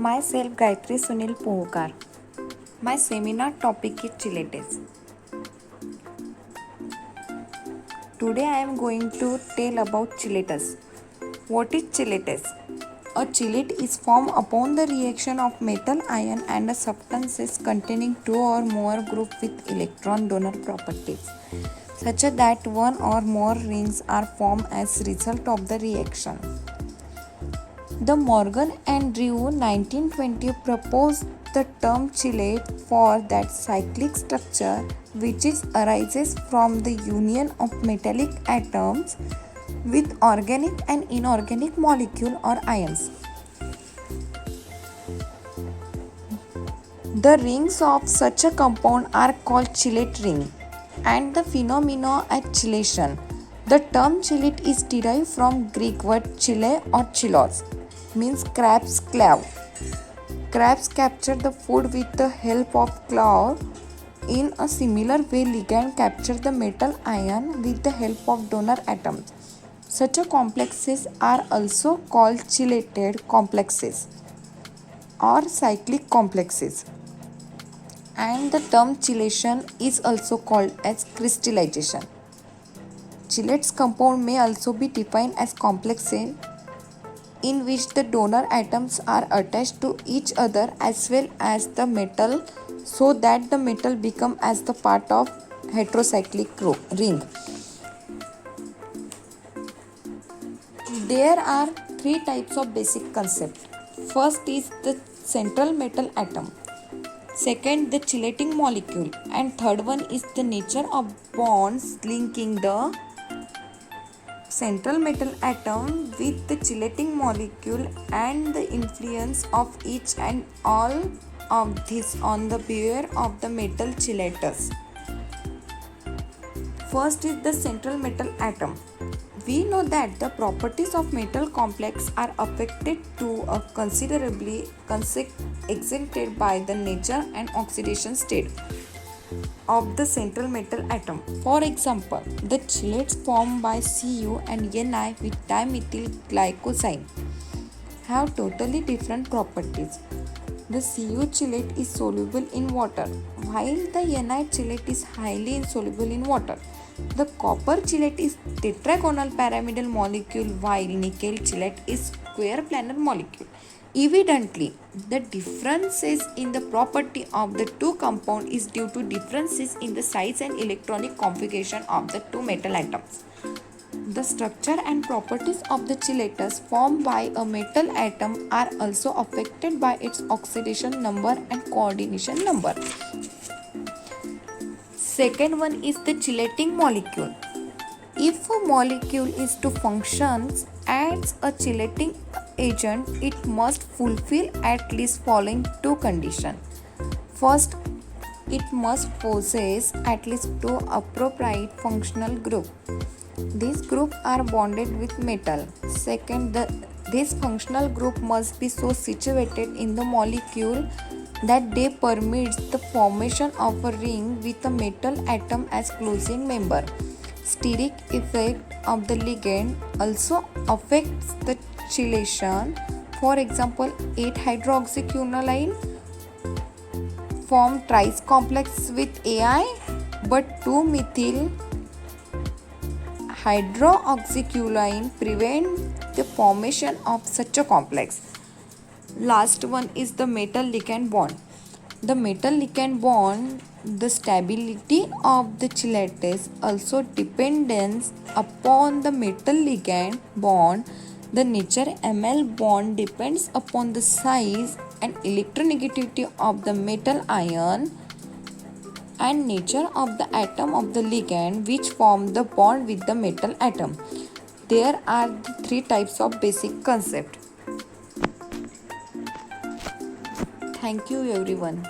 Myself Gayatri Sunil Pohkar. My seminar topic is chilates. Today I am going to tell about chilates. What is chilates? A chelate is formed upon the reaction of metal ion and substances containing two or more groups with electron donor properties, such that one or more rings are formed as result of the reaction. The Morgan and Drew 1920 proposed the term chelate for that cyclic structure which arises from the union of metallic atoms with organic and inorganic molecule or ions. The rings of such a compound are called chelate ring, and the phenomena at chelation. The term chelate is derived from Greek word chile or chilos, means crab's claw. Crabs capture the food with the help of claw. In a similar way, ligand capture the metal ion with the help of donor atoms. Such complexes are also called chelated complexes or cyclic complexes. And the term chelation is also called as crystallization. Chelates compound may also be defined as complexes in which the donor atoms are attached to each other as well as the metal, so that the metal become as the part of heterocyclic ring. There are three types of basic concept. First is the central metal atom, second the chelating molecule, and third one is the nature of bonds linking the central metal atom with the chelating molecule and the influence of each and all of this on the behavior of the metal chelators. First is the central metal atom. We know that the properties of metal complex are affected to a considerably excited by the nature and oxidation state of the central metal atom. For example, the chelates formed by Cu and Ni with dimethyl glycoside have totally different properties. The Cu chelate is soluble in water, while the Ni chelate is highly insoluble in water. The copper chelate is tetragonal pyramidal molecule, while nickel chelate is square planar molecule. Evidently, the differences in the property of the two compounds is due to differences in the size and electronic configuration of the two metal atoms. The structure and properties of the chelators formed by a metal atom are also affected by its oxidation number and coordination number. Second one is the chelating molecule. If a molecule is to function as a chelating agent, it must fulfill at least following two conditions. First, it must possess at least two appropriate functional groups. These groups are bonded with metal. Second, this functional group must be so situated in the molecule that they permits the formation of a ring with a metal atom as closing member. Steric effect of the ligand also affects the chelation. For example, 8-hydroxyquinoline form tries complex with Ai, but 2-methyl hydroxyquinoline prevent the formation of such a complex. Last one is the metal ligand bond. The metal ligand bond, the stability of the chelates also depends upon the metal ligand bond. The nature Ml bond depends upon the size and electronegativity of the metal ion and nature of the atom of the ligand which form the bond with the metal atom. There are the three types of basic concept. Thank you everyone.